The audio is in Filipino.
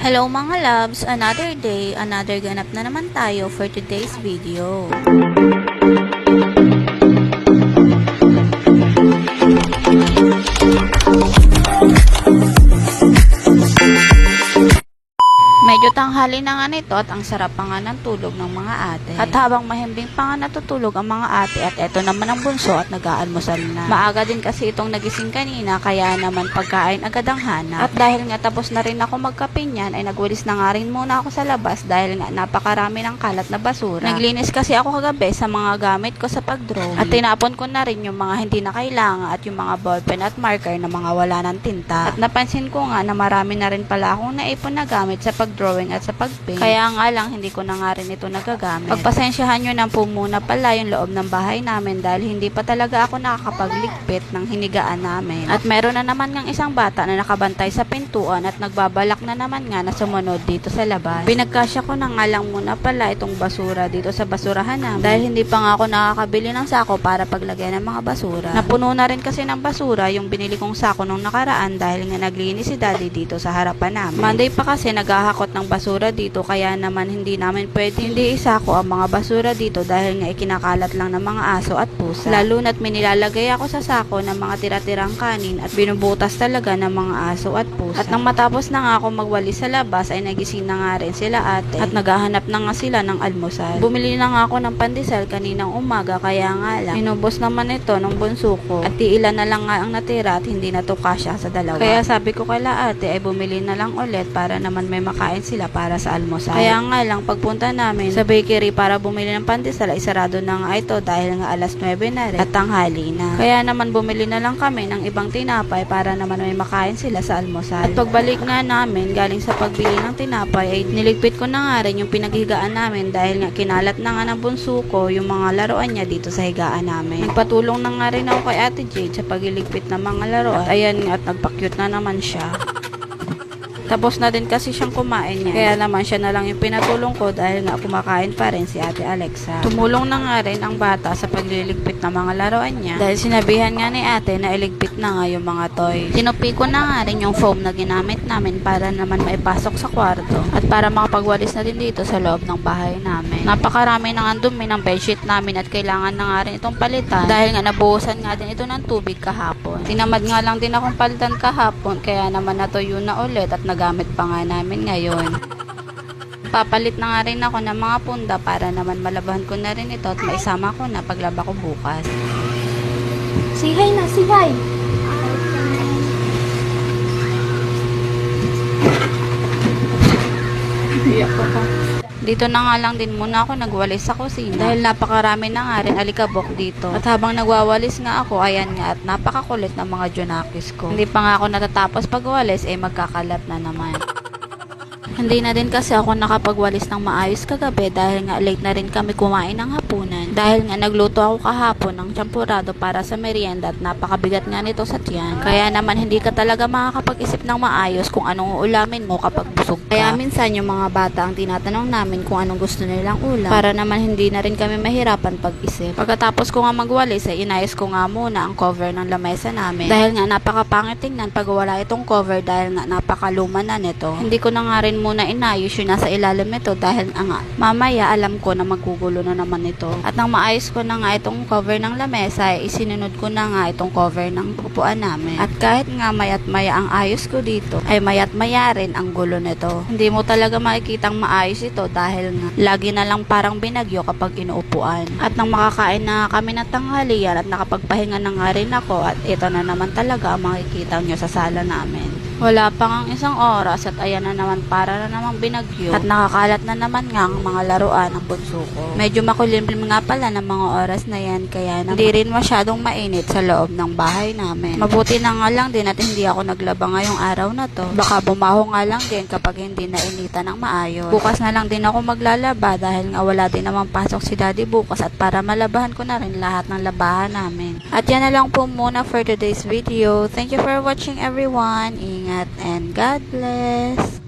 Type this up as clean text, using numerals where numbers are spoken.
Hello mga loves, another day, another ganap na naman tayo for today's video. Medyo tanghali na nga nito at ang sarap pa nga ng tulog ng mga ate. At habang mahimbing pa nga natutulog ang mga ate at eto naman ang bunso at nag-aalmusal na. Maaga din kasi itong nagising kanina kaya naman pagkain agad ang hanap. At dahil nga tapos na rin ako magkape niyan ay nagwalis na nga rin muna ako sa labas dahil nga napakarami ng kalat na basura. Naglinis kasi ako kagabi sa mga gamit ko sa pag-drawing. At tinapon ko na rin yung mga hindi na kailangan at yung mga ballpen at marker na mga wala ng tinta. At napansin ko nga na marami na rin pala akong naipon na gamit sa pagdrawing at sa pagpaint. Kaya nga lang hindi ko na nga rin ito nagagamit. Pagpasensyahan nyo na po muna pala yung loob ng bahay namin dahil hindi pa talaga ako nakakapagligpit ng hinigaan namin. At meron na naman ng isang bata na nakabantay sa pintuan at nagbabalak na naman nga na sumunod dito sa labas. Pinagkasya ko na nga lang muna pala itong basura dito sa basurahan namin dahil hindi pa nga ako nakakabili ng sako para paglagyan ng mga basura. Napuno na rin kasi ng basura yung binili kong sako nung nakaraan dahil nga naglinis si daddy dito sa harapan namin. Monday pa kasi naghahakot ng basura dito kaya naman hindi namin pwede hindi isako ang mga basura dito dahil nga ikinakalat lang ng mga aso at pusa. Lalo na't minilalagay ako sa sako ng mga tira-tirang kanin at binubutas talaga ng mga aso at pusa. At nang matapos na nga ako magwalis sa labas ay nagising na nga rin sila ate at naghahanap na nga sila ng almusal. Bumili na nga ako ng pandesal kaninang umaga kaya nga lang inubos naman ito ng bunso ko at iilan na lang nga ang natira at hindi na to kasya sa dalawa. Kaya sabi ko kala ate ay bumili na lang ulit para naman may makain sila para sa almusal. Kaya nga lang pagpunta namin sa bakery para bumili ng pandesal ay sarado na nga ito dahil nga alas 9 na rin at tanghali na. Kaya naman bumili na lang kami ng ibang tinapay para naman may makain sila sa almusal. At pagbalik nga namin galing sa pagbili ng tinapay ay niligpit ko na nga rin yung pinaghigaan namin dahil nga kinalat na nga ng bunso ko yung mga laruan niya dito sa higaan namin. Nagpatulong na nga rin ako kay Ate Jade sa pagliligpit ng mga laruan. At ayan nga at nagpa-cute na naman siya. Tapos na din kasi siyang kumain niya. Kaya naman siya na lang yung pinatulong ko dahil nga kumakain pa rin si Ate Alexa. Tumulong na nga rin ang bata sa pagliligpit ng mga laruan niya dahil sinabihan nga ni ate na iligpit na nga yung mga toys. Tinupi ko na nga rin yung foam na ginamit namin para naman maipasok sa kwarto at para makapagwalis na din dito sa loob ng bahay namin. Napakarami na nga dumi ng bedsheet namin at kailangan na nga rin itong palitan dahil nga nabuhusan nga din ito ng tubig kahapon. Tinamad nga lang din akong palitan kahapon kaya naman natuyo na ulit at gamit pa nga namin ngayon. Papalit na nga rin ako ng mga punda para naman malabahan ko na rin ito at maisama ko na paglaba ko bukas. Say hi na, say hi! Dito na nga lang din muna ako nagwalis sa kusina dahil napakarami na nga rin alikabok dito. At habang nagwawalis nga ako, ayan nga at napakakulit ng mga junakis ko. Hindi pa nga ako natatapos pagwalis, magkakalat na naman. Hindi na din kasi ako nakapagwalis ng maayos kagabi dahil nga late na rin kami kumain ng hapunan. Dahil nga nagluto ako kahapon ng champurado para sa merienda at napakabigat nga nito sa tiyan. Kaya naman hindi ka talaga makakapag-isip ng maayos kung anong uulamin mo kapag busog ka. Kaya minsan yung mga bata ang tinatanong namin kung anong gusto nilang ulam para naman hindi na rin kami mahirapan pag-isip. Pagkatapos ko nga magwalis ay inayos ko nga muna ang cover ng lamesa namin. Dahil nga napakapangit tingnan pag wala itong cover dahil nga napakaluma na nito. Hindi ko na nga rin muna inayos yung nasa ilalim nito dahil nga mamaya alam ko na magugulo na naman ito. At nang maayos ko na nga itong cover ng lamesa ay isinunod ko na nga itong cover ng upuan namin. At kahit nga mayat maya ang ayos ko dito ay mayat maya rin ang gulo nito. Hindi mo talaga makikitang maayos ito dahil nga lagi na lang parang binagyo kapag inuupuan. At nang makakain na kami ng tanghalian at nakapagpahinga na nga rin ako at ito na naman talaga ang makikita nyo sa sala namin. Wala pa ngang isang oras at ayan na naman para na namang binagyo at nakakalat na naman nga ang mga laruan ng bunso ko. Medyo makulimlim nga pala ng mga oras na yan kaya hindi rin masyadong mainit sa loob ng bahay namin. Mabuti na nga lang din at hindi ako naglaba ngayong araw na to. Baka bumaho nga lang din kapag hindi nainitan ng maayos. Bukas na lang din ako maglalaba dahil nga wala din namang pasok si daddy bukas at para malabahan ko na rin lahat ng labahan namin. At yan na lang po muna for today's video. Thank you for watching everyone. Ingat and God bless!